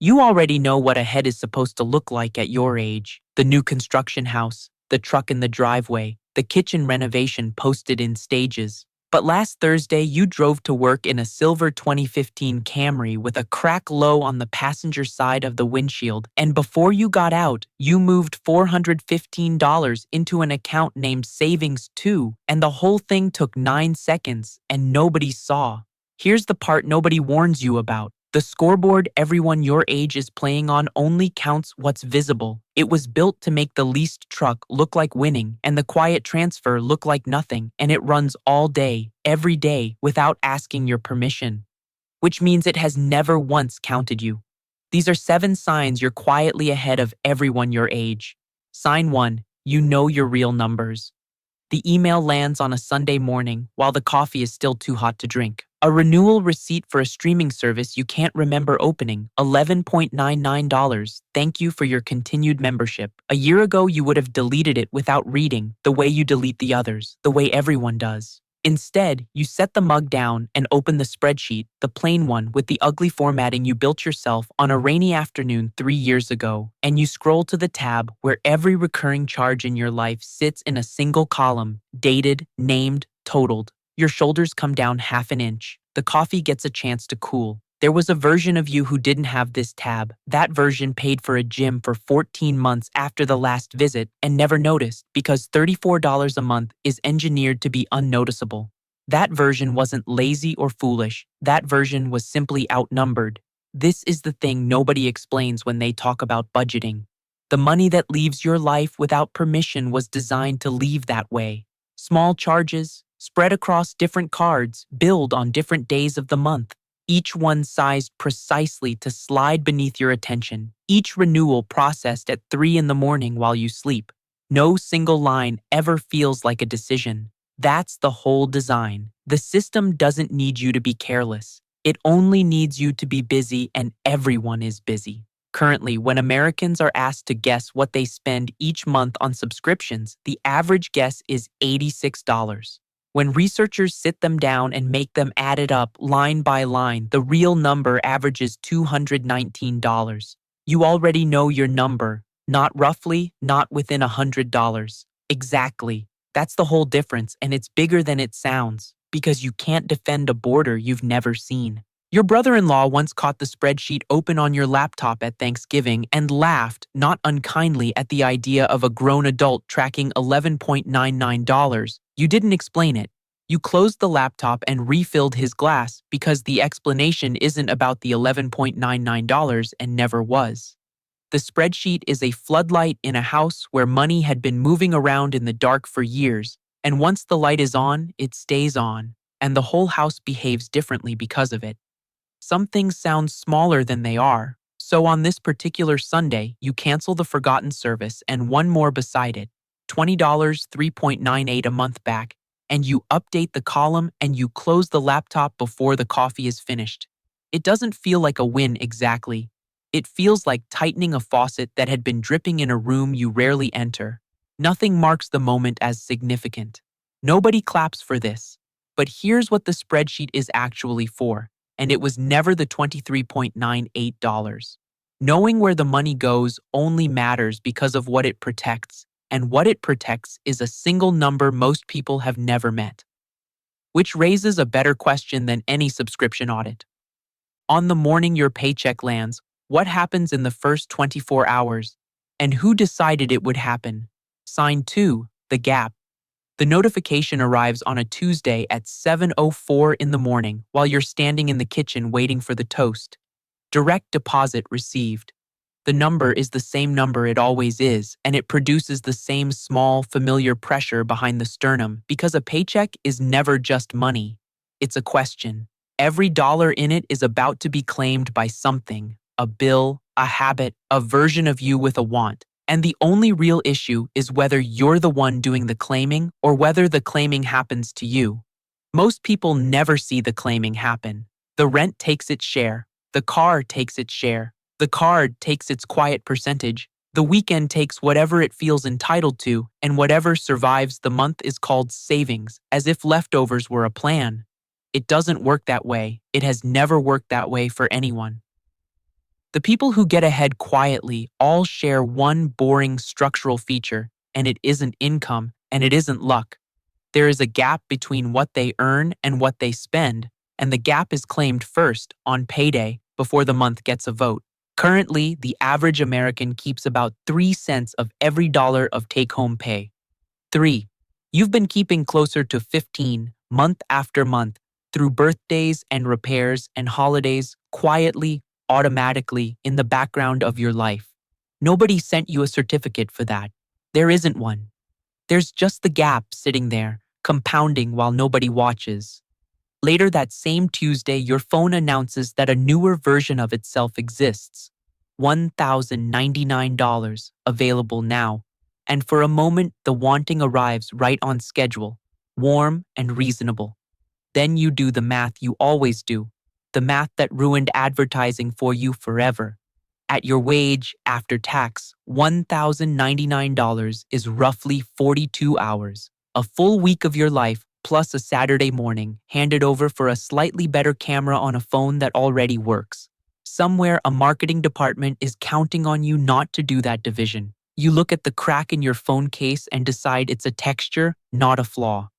You already know what a head is supposed to look like at your age. The new construction house, the truck in the driveway, the kitchen renovation posted in stages. But last Thursday, you drove to work in a silver 2015 Camry with a crack low on the passenger side of the windshield, and before you got out, you moved $415 into an account named Savings 2, and the whole thing took 9 seconds, and nobody saw. Here's the part nobody warns you about. The scoreboard everyone your age is playing on only counts what's visible. It was built to make the leased truck look like winning and the quiet transfer look like nothing, and it runs all day, every day, without asking your permission. Which means it has never once counted you. These are 7 signs you're quietly ahead of everyone your age. Sign 1, you know your real numbers. The email lands on a Sunday morning while the coffee is still too hot to drink. A renewal receipt for a streaming service you can't remember opening, $11.99. Thank you for your continued membership. A year ago, you would have deleted it without reading, the way you delete the others, the way everyone does. Instead, you set the mug down and open the spreadsheet, the plain one with the ugly formatting you built yourself on a rainy afternoon 3 years ago, and you scroll to the tab where every recurring charge in your life sits in a single column, dated, named, totaled. Your shoulders come down half an inch. The coffee gets a chance to cool. There was a version of you who didn't have this tab. That version paid for a gym for 14 months after the last visit and never noticed because $34 a month is engineered to be unnoticeable. That version wasn't lazy or foolish. That version was simply outnumbered. This is the thing nobody explains when they talk about budgeting. The money that leaves your life without permission was designed to leave that way. Small charges, spread across different cards, billed on different days of the month. Each one sized precisely to slide beneath your attention. Each renewal processed at 3 in the morning while you sleep. No single line ever feels like a decision. That's the whole design. The system doesn't need you to be careless. It only needs you to be busy, and everyone is busy. Currently, when Americans are asked to guess what they spend each month on subscriptions, the average guess is $86. When researchers sit them down and make them add it up line by line, the real number averages $219. You already know your number, not roughly, not within $100. Exactly. That's the whole difference, and it's bigger than it sounds, because you can't defend a border you've never seen. Your brother-in-law once caught the spreadsheet open on your laptop at Thanksgiving and laughed, not unkindly, at the idea of a grown adult tracking $11.99. You didn't explain it. You closed the laptop and refilled his glass because the explanation isn't about the $11.99 and never was. The spreadsheet is a floodlight in a house where money had been moving around in the dark for years, and once the light is on, it stays on, and the whole house behaves differently because of it. Some things sound smaller than they are, so on this particular Sunday, you cancel the forgotten service and one more beside it, $20, $3.98 a month back, and you update the column and you close the laptop before the coffee is finished. It doesn't feel like a win exactly. It feels like tightening a faucet that had been dripping in a room you rarely enter. Nothing marks the moment as significant. Nobody claps for this. But here's what the spreadsheet is actually for, and it was never the $23.98. Knowing where the money goes only matters because of what it protects, and what it protects is a single number most people have never met. Which raises a better question than any subscription audit. On the morning your paycheck lands, what happens in the first 24 hours? And who decided it would happen? Sign 2, the gap. The notification arrives on a Tuesday at 7:04 in the morning while you're standing in the kitchen waiting for the toast. Direct deposit received. The number is the same number it always is, and it produces the same small, familiar pressure behind the sternum because a paycheck is never just money. It's a question. Every dollar in it is about to be claimed by something, a bill, a habit, a version of you with a want. And the only real issue is whether you're the one doing the claiming or whether the claiming happens to you. Most people never see the claiming happen. The rent takes its share. The car takes its share. The card takes its quiet percentage. The weekend takes whatever it feels entitled to, and whatever survives the month is called savings, as if leftovers were a plan. It doesn't work that way. It has never worked that way for anyone. The people who get ahead quietly all share one boring structural feature, and it isn't income, and it isn't luck. There is a gap between what they earn and what they spend, and the gap is claimed first on payday before the month gets a vote. Currently, the average American keeps about 3 cents of every dollar of take-home pay. 3. You've been keeping closer to 15 month after month through birthdays and repairs and holidays quietly, automatically in the background of your life. Nobody sent you a certificate for that. There isn't one. There's just the gap sitting there, compounding while nobody watches. Later that same Tuesday, your phone announces that a newer version of itself exists. $1,099 available now. And for a moment, the wanting arrives right on schedule, warm and reasonable. Then you do the math you always do, the math that ruined advertising for you forever. At your wage, after tax, $1,099 is roughly 42 hours, a full week of your life plus a Saturday morning handed over for a slightly better camera on a phone that already works. Somewhere a marketing department is counting on you not to do that division. You look at the crack in your phone case and decide it's a texture, not a flaw.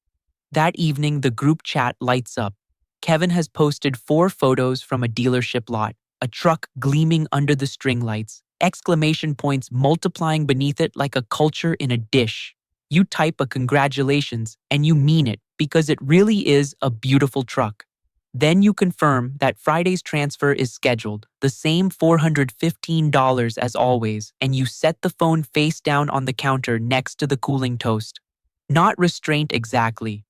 That evening, the group chat lights up. Kevin has posted 4 photos from a dealership lot, a truck gleaming under the string lights, exclamation points multiplying beneath it like a culture in a dish. You type a congratulations, and you mean it because it really is a beautiful truck. Then you confirm that Friday's transfer is scheduled, the same $415 as always, and you set the phone face down on the counter next to the cooling toast. Not restraint exactly.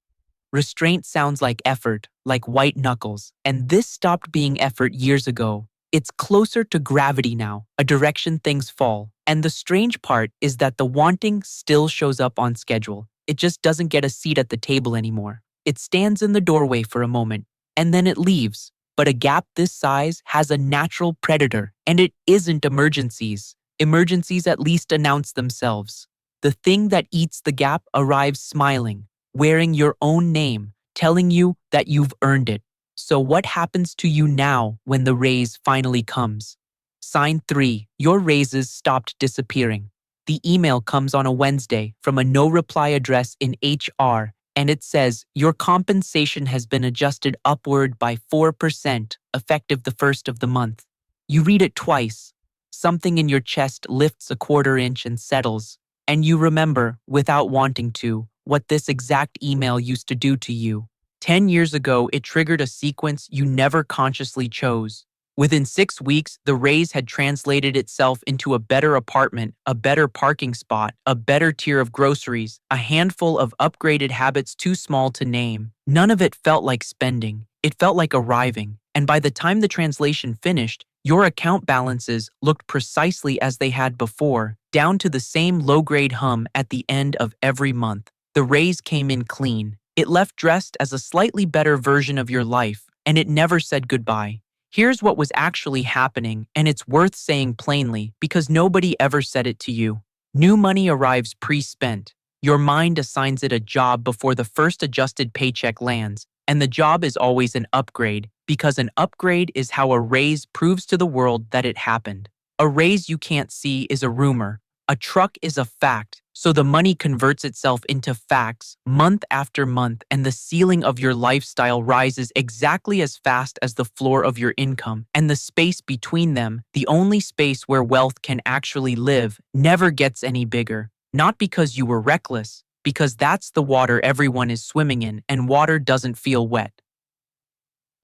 Restraint sounds like effort, like white knuckles, and this stopped being effort years ago. It's closer to gravity now, a direction things fall. And the strange part is that the wanting still shows up on schedule. It just doesn't get a seat at the table anymore. It stands in the doorway for a moment, and then it leaves. But a gap this size has a natural predator, and it isn't emergencies. Emergencies at least announce themselves. The thing that eats the gap arrives smiling, wearing your own name, telling you that you've earned it. So what happens to you now when the raise finally comes? Sign 3. Your raises stopped disappearing. The email comes on a Wednesday from a no-reply address in HR, and it says your compensation has been adjusted upward by 4%, effective the first of the month. You read it twice. Something in your chest lifts a quarter inch and settles, and you remember, without wanting to, what this exact email used to do to you. 10 years ago, it triggered a sequence you never consciously chose. Within 6 weeks, the raise had translated itself into a better apartment, a better parking spot, a better tier of groceries, a handful of upgraded habits too small to name. None of it felt like spending. It felt like arriving. And by the time the translation finished, your account balances looked precisely as they had before, down to the same low-grade hum at the end of every month. The raise came in clean. It left dressed as a slightly better version of your life, and it never said goodbye. Here's what was actually happening, and it's worth saying plainly because nobody ever said it to you. New money arrives pre-spent. Your mind assigns it a job before the first adjusted paycheck lands, and the job is always an upgrade because an upgrade is how a raise proves to the world that it happened. A raise you can't see is a rumor. A truck is a fact, so the money converts itself into facts month after month, and the ceiling of your lifestyle rises exactly as fast as the floor of your income, and the space between them, the only space where wealth can actually live, never gets any bigger. Not because you were reckless, because that's the water everyone is swimming in, and water doesn't feel wet.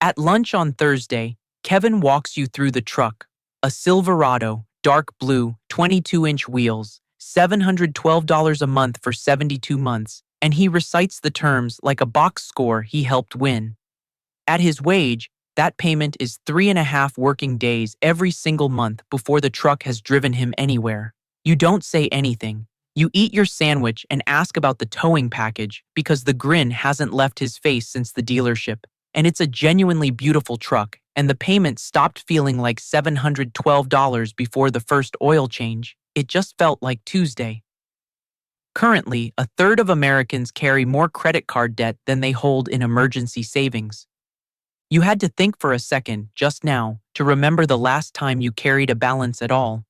At lunch on Thursday, Kevin walks you through the truck, a Silverado, dark blue, 22-inch wheels, $712 a month for 72 months, and he recites the terms like a box score he helped win. At his wage, that payment is 3.5 working days every single month before the truck has driven him anywhere. You don't say anything. You eat your sandwich and ask about the towing package because the grin hasn't left his face since the dealership. And it's a genuinely beautiful truck, and the payment stopped feeling like $712 before the first oil change. It just felt like Tuesday. Currently, a third of Americans carry more credit card debt than they hold in emergency savings. You had to think for a second, just now, to remember the last time you carried a balance at all.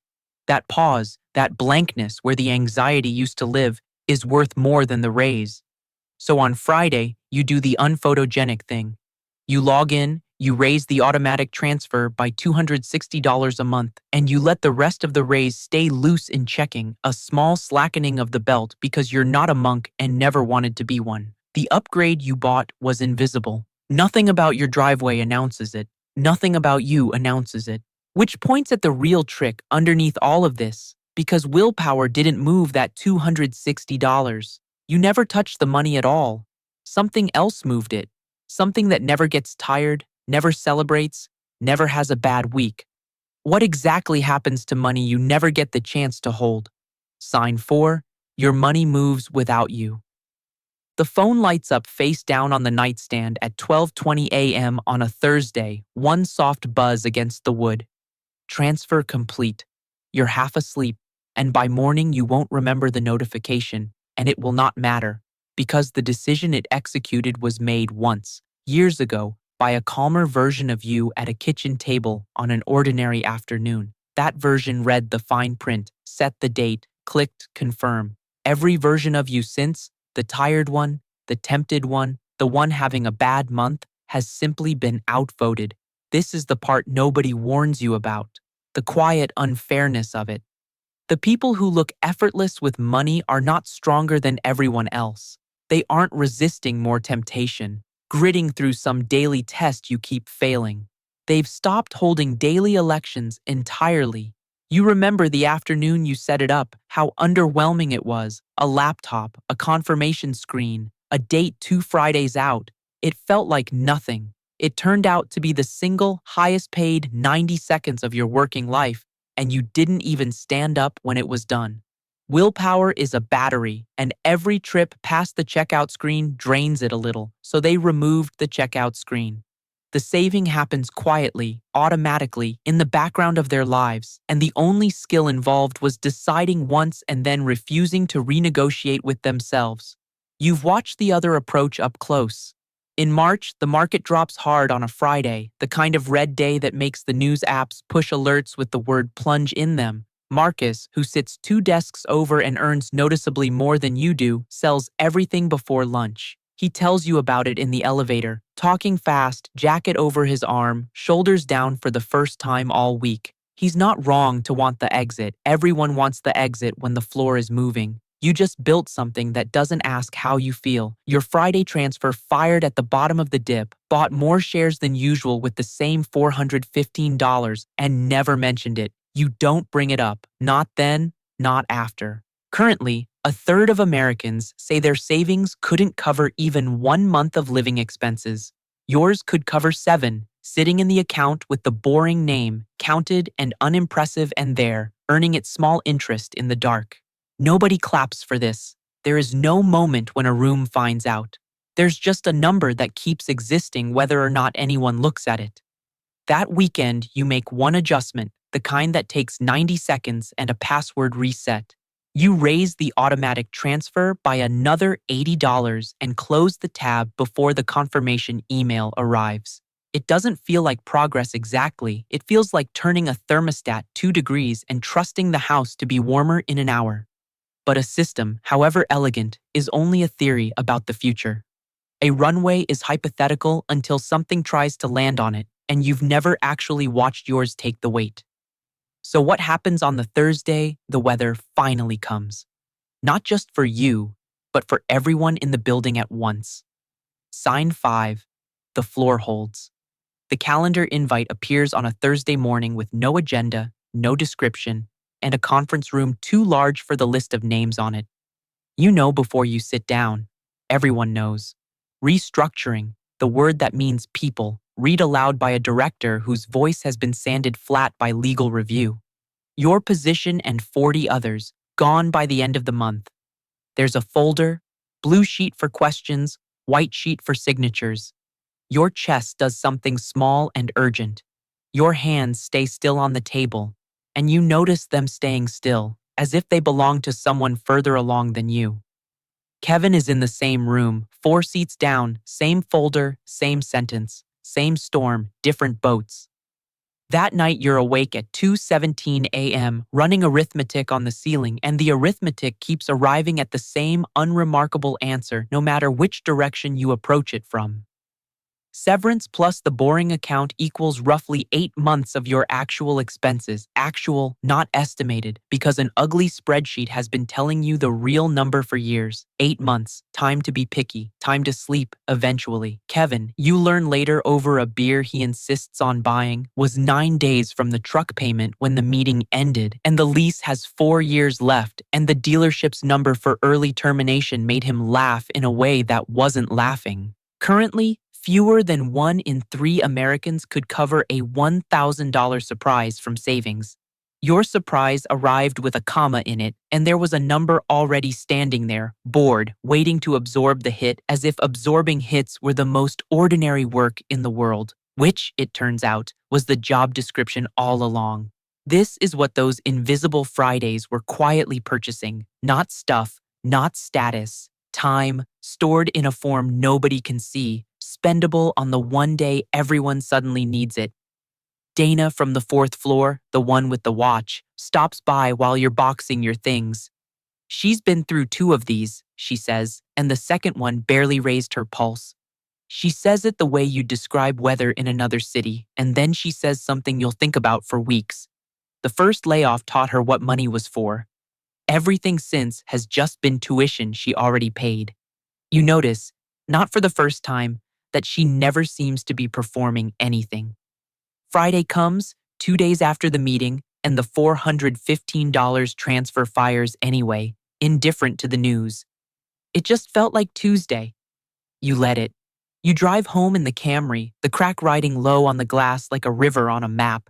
That pause, that blankness where the anxiety used to live, is worth more than the raise. So on Friday, you do the unphotogenic thing. You log in, you raise the automatic transfer by $260 a month, and you let the rest of the raise stay loose in checking, a small slackening of the belt because you're not a monk and never wanted to be one. The upgrade you bought was invisible. Nothing about your driveway announces it. Nothing about you announces it. Which points at the real trick underneath all of this, because willpower didn't move that $260. You never touched the money at all. Something else moved it. Something that never gets tired, never celebrates, never has a bad week. What exactly happens to money you never get the chance to hold? Sign 4. Your money moves without you. The phone lights up face down on the nightstand at 12:20 a.m. on a Thursday, one soft buzz against the wood. Transfer complete. You're half asleep, and by morning you won't remember the notification, and it will not matter, because the decision it executed was made once, years ago, by a calmer version of you at a kitchen table on an ordinary afternoon. That version read the fine print, set the date, clicked confirm. Every version of you since, the tired one, the tempted one, the one having a bad month, has simply been outvoted. This is the part nobody warns you about, the quiet unfairness of it. The people who look effortless with money are not stronger than everyone else. They aren't resisting more temptation, gritting through some daily test you keep failing. They've stopped holding daily elections entirely. You remember the afternoon you set it up, how underwhelming it was, a laptop, a confirmation screen, a date 2 Fridays out. It felt like nothing. It turned out to be the single highest paid 90 seconds of your working life, and you didn't even stand up when it was done. Willpower is a battery, and every trip past the checkout screen drains it a little, so they removed the checkout screen. The saving happens quietly, automatically, in the background of their lives, and the only skill involved was deciding once and then refusing to renegotiate with themselves. You've watched the other approach up close. In March, the market drops hard on a Friday, the kind of red day that makes the news apps push alerts with the word plunge in them. Marcus, who sits 2 desks over and earns noticeably more than you do, sells everything before lunch. He tells you about it in the elevator, talking fast, jacket over his arm, shoulders down for the first time all week. He's not wrong to want the exit. Everyone wants the exit when the floor is moving. You just built something that doesn't ask how you feel. Your Friday transfer fired at the bottom of the dip, bought more shares than usual with the same $415, and never mentioned it. You don't bring it up. Not then, not after. Currently, a third of Americans say their savings couldn't cover even 1 month of living expenses. Yours could cover 7, sitting in the account with the boring name, counted and unimpressive and there, earning its small interest in the dark. Nobody claps for this. There is no moment when a room finds out. There's just a number that keeps existing whether or not anyone looks at it. That weekend, you make one adjustment, the kind that takes 90 seconds and a password reset. You raise the automatic transfer by another $80 and close the tab before the confirmation email arrives. It doesn't feel like progress exactly. It feels like turning a thermostat 2 degrees and trusting the house to be warmer in an hour. But a system, however elegant, is only a theory about the future. A runway is hypothetical until something tries to land on it, and you've never actually watched yours take the weight. So what happens on the Thursday the weather finally comes? Not just for you, but for everyone in the building at once. Sign 5. The floor holds. The calendar invite appears on a Thursday morning with no agenda, no description, and a conference room too large for the list of names on it. You know before you sit down. Everyone knows. Restructuring, the word that means people, read aloud by a director whose voice has been sanded flat by legal review. Your position and 40 others, gone by the end of the month. There's a folder, blue sheet for questions, white sheet for signatures. Your chest does something small and urgent. Your hands stay still on the table, and you notice them staying still, as if they belong to someone further along than you. Kevin is in the same room, 4 seats down, same folder, same sentence. Same storm, different boats. That night you're awake at 2:17 a.m., running arithmetic on the ceiling, and the arithmetic keeps arriving at the same unremarkable answer no matter which direction you approach it from. Severance plus the boring account equals roughly 8 months of your actual expenses, actual, not estimated, because an ugly spreadsheet has been telling you the real number for years. 8 months, time to be picky, time to sleep, eventually. Kevin, you learn later over a beer he insists on buying, was 9 days from the truck payment when the meeting ended, and the lease has 4 years left, and the dealership's number for early termination made him laugh in a way that wasn't laughing. Currently, fewer than 1 in 3 Americans could cover a $1,000 surprise from savings. Your surprise arrived with a comma in it, and there was a number already standing there, bored, waiting to absorb the hit as if absorbing hits were the most ordinary work in the world, which, it turns out, was the job description all along. This is what those invisible Fridays were quietly purchasing, not stuff, not status. Time, stored in a form nobody can see, spendable on the one day everyone suddenly needs it. Dana from the 4th floor, the one with the watch, stops by while you're boxing your things. She's been through 2 of these, she says, and the second one barely raised her pulse. She says it the way you'd describe weather in another city, and then she says something you'll think about for weeks. The first layoff taught her what money was for. Everything since has just been tuition she already paid. You notice, not for the first time, that she never seems to be performing anything. Friday comes, 2 days after the meeting, and the $415 transfer fires anyway, indifferent to the news. It just felt like Tuesday. You let it. You drive home in the Camry, the crack riding low on the glass like a river on a map.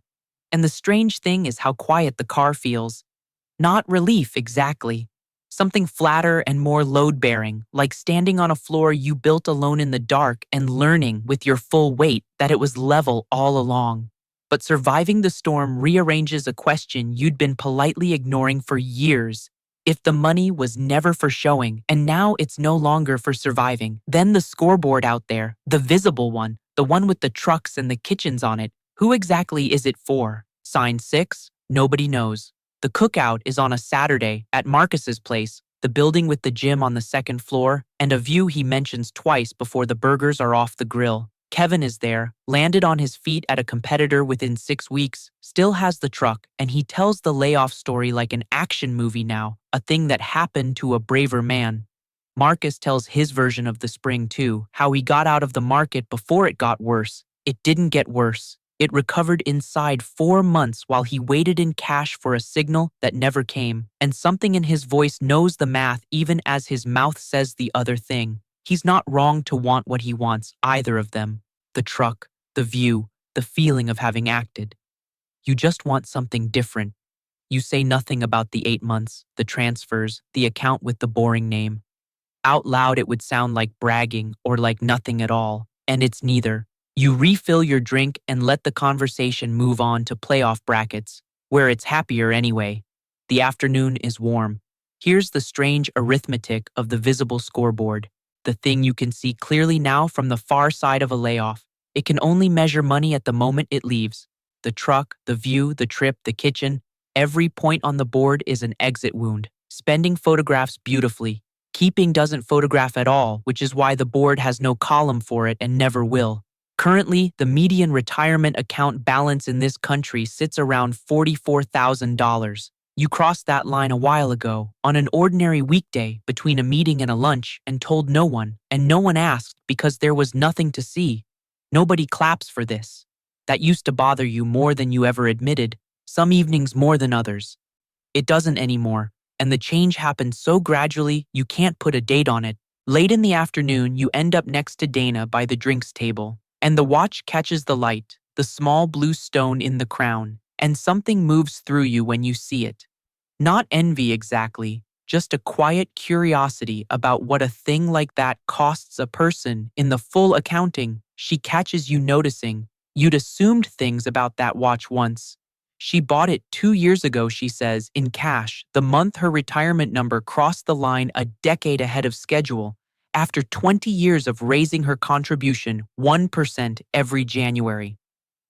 And the strange thing is how quiet the car feels. Not relief, exactly. Something flatter and more load-bearing, like standing on a floor you built alone in the dark and learning with your full weight that it was level all along. But surviving the storm rearranges a question you'd been politely ignoring for years. If the money was never for showing, and now it's no longer for surviving, then the scoreboard out there, the visible one, the one with the trucks and the kitchens on it, who exactly is it for? Sign 6? Nobody knows. The cookout is on a Saturday at Marcus's place, the building with the gym on the 2nd floor, and a view he mentions twice before the burgers are off the grill. Kevin is there, landed on his feet at a competitor within 6 weeks, still has the truck, and he tells the layoff story like an action movie now, a thing that happened to a braver man. Marcus tells his version of the spring too, how he got out of the market before it got worse. It didn't get worse. It recovered inside 4 months while he waited in cash for a signal that never came, and something in his voice knows the math even as his mouth says the other thing. He's not wrong to want what he wants, either of them. The truck, the view, the feeling of having acted. You just want something different. You say nothing about the 8 months, the transfers, the account with the boring name. Out loud it would sound like bragging or like nothing at all, and it's neither. You refill your drink and let the conversation move on to playoff brackets, where it's happier anyway. The afternoon is warm. Here's the strange arithmetic of the visible scoreboard, the thing you can see clearly now from the far side of a layoff. It can only measure money at the moment it leaves. The truck, the view, the trip, the kitchen, every point on the board is an exit wound. Spending photographs beautifully. Keeping doesn't photograph at all, which is why the board has no column for it and never will. Currently, the median retirement account balance in this country sits around $44,000. You crossed that line a while ago, on an ordinary weekday between a meeting and a lunch, and told no one, and no one asked because there was nothing to see. Nobody claps for this. That used to bother you more than you ever admitted, some evenings more than others. It doesn't anymore, and the change happened so gradually you can't put a date on it. Late in the afternoon, you end up next to Dana by the drinks table. And the watch catches the light, the small blue stone in the crown, and something moves through you when you see it. Not envy exactly, just a quiet curiosity about what a thing like that costs a person in the full accounting. She catches you noticing. You'd assumed things about that watch once. She bought it 2 years ago, she says, in cash, the month her retirement number crossed the line a decade ahead of schedule. after 20 years of raising her contribution 1% every January.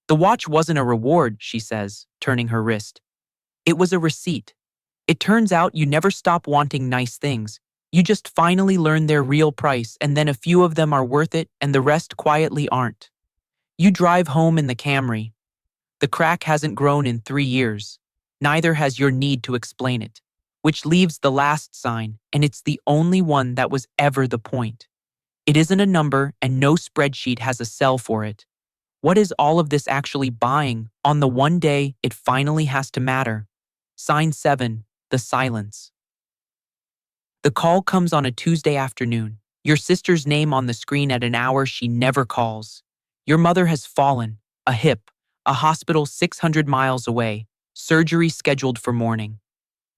The watch wasn't a reward, she says, turning her wrist. It was a receipt. It turns out you never stop wanting nice things. You just finally learn their real price, and then a few of them are worth it and the rest quietly aren't. You drive home in the Camry. The crack hasn't grown in 3 years. Neither has your need to explain it. Which leaves the last sign, and it's the only one that was ever the point. It isn't a number, and no spreadsheet has a cell for it. What is all of this actually buying on the one day it finally has to matter? Sign 7, the silence. The call comes on a Tuesday afternoon. Your sister's name on the screen at an hour she never calls. Your mother has fallen, a hip, a hospital 600 miles away, surgery scheduled for morning.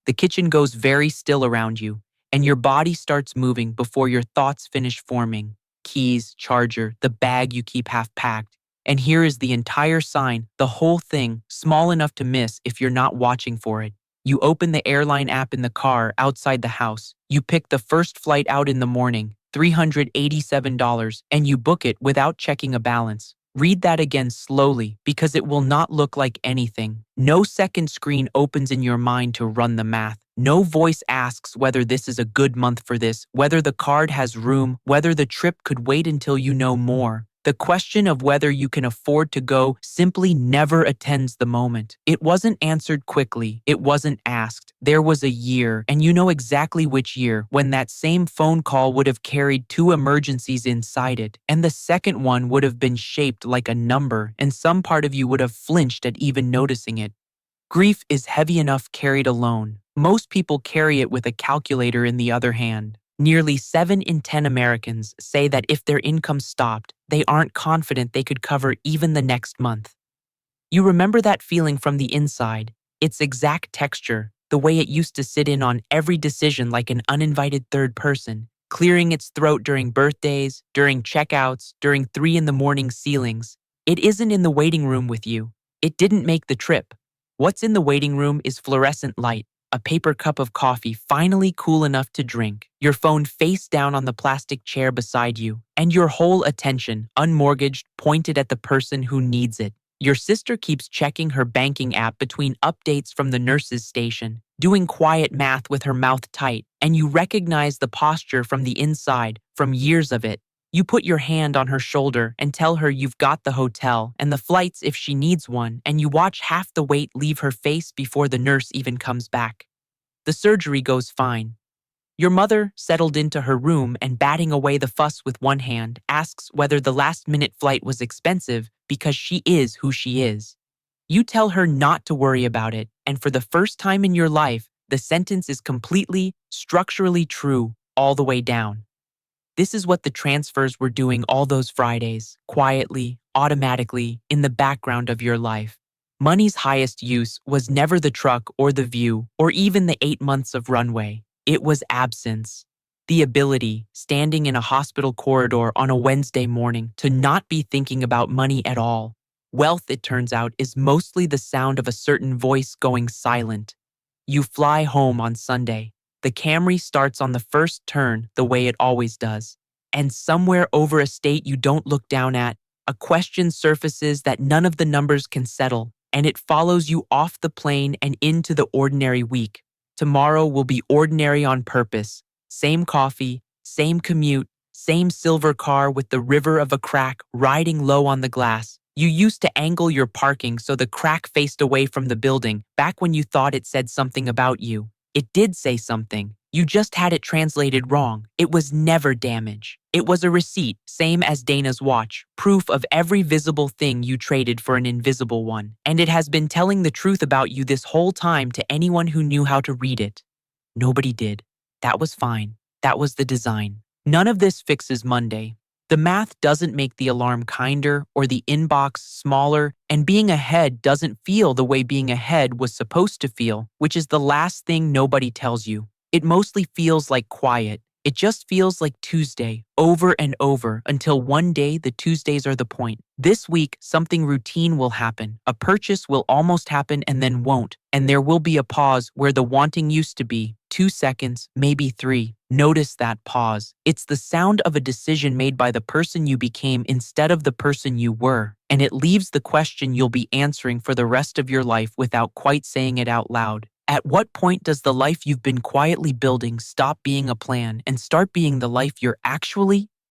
The kitchen goes very still around you, and your body starts moving before your thoughts finish forming. Keys, charger, the bag you keep half packed. And here is the entire sign, the whole thing, small enough to miss if you're not watching for it. You open the airline app in the car outside the house. You pick the first flight out in the morning, $387, and you book it without checking a balance. Read that again slowly because it will not look like anything. No second screen opens in your mind to run the math. No voice asks whether this is a good month for this, whether the card has room, whether the trip could wait until you know more. The question of whether you can afford to go simply never attends the moment. It wasn't answered quickly. It wasn't asked. There was a year, and you know exactly which year, when that same phone call would have carried 2 emergencies inside it, and the second one would have been shaped like a number, and some part of you would have flinched at even noticing it. Grief is heavy enough carried alone. Most people carry it with a calculator in the other hand. Nearly 7 in 10 Americans say that if their income stopped, they aren't confident they could cover even the next month. You remember that feeling from the inside, its exact texture, the way it used to sit in on every decision like an uninvited third person, clearing its throat during birthdays, during checkouts, during 3 in the morning ceilings. It isn't in the waiting room with you. It didn't make the trip. What's in the waiting room is fluorescent light, a paper cup of coffee finally cool enough to drink, your phone face down on the plastic chair beside you, and your whole attention, unmortgaged, pointed at the person who needs it. Your sister keeps checking her banking app between updates from the nurse's station, doing quiet math with her mouth tight, and you recognize the posture from the inside, from years of it. You put your hand on her shoulder and tell her you've got the hotel and the flights if she needs one, and you watch half the weight leave her face before the nurse even comes back. The surgery goes fine. Your mother, settled into her room and batting away the fuss with one hand, asks whether the last-minute flight was expensive because she is who she is. You tell her not to worry about it, and for the first time in your life, the sentence is completely, structurally true all the way down. This is what the transfers were doing all those Fridays, quietly, automatically, in the background of your life. Money's highest use was never the truck or the view or even the 8 months of runway. It was absence. The ability, standing in a hospital corridor on a Wednesday morning, to not be thinking about money at all. Wealth, it turns out, is mostly the sound of a certain voice going silent. You fly home on Sunday. The Camry starts on the first turn the way it always does. And somewhere over a state you don't look down at, a question surfaces that none of the numbers can settle, and it follows you off the plane and into the ordinary week. Tomorrow will be ordinary on purpose. Same coffee, same commute, same silver car with the river of a crack riding low on the glass. You used to angle your parking so the crack faced away from the building, back when you thought it said something about you. It did say something. You just had it translated wrong. It was never damage. It was a receipt, same as Dana's watch, proof of every visible thing you traded for an invisible one. And it has been telling the truth about you this whole time to anyone who knew how to read it. Nobody did. That was fine. That was the design. None of this fixes Monday. The math doesn't make the alarm kinder or the inbox smaller, and being ahead doesn't feel the way being ahead was supposed to feel, which is the last thing nobody tells you. It mostly feels like quiet. It just feels like Tuesday, over and over, until one day the Tuesdays are the point. This week, something routine will happen. A purchase will almost happen and then won't, and there will be a pause where the wanting used to be. 2 seconds, maybe 3. Notice that pause. It's the sound of a decision made by the person you became instead of the person you were, and it leaves the question you'll be answering for the rest of your life without quite saying it out loud. At what point does the life you've been quietly building stop being a plan and start being the life you're actually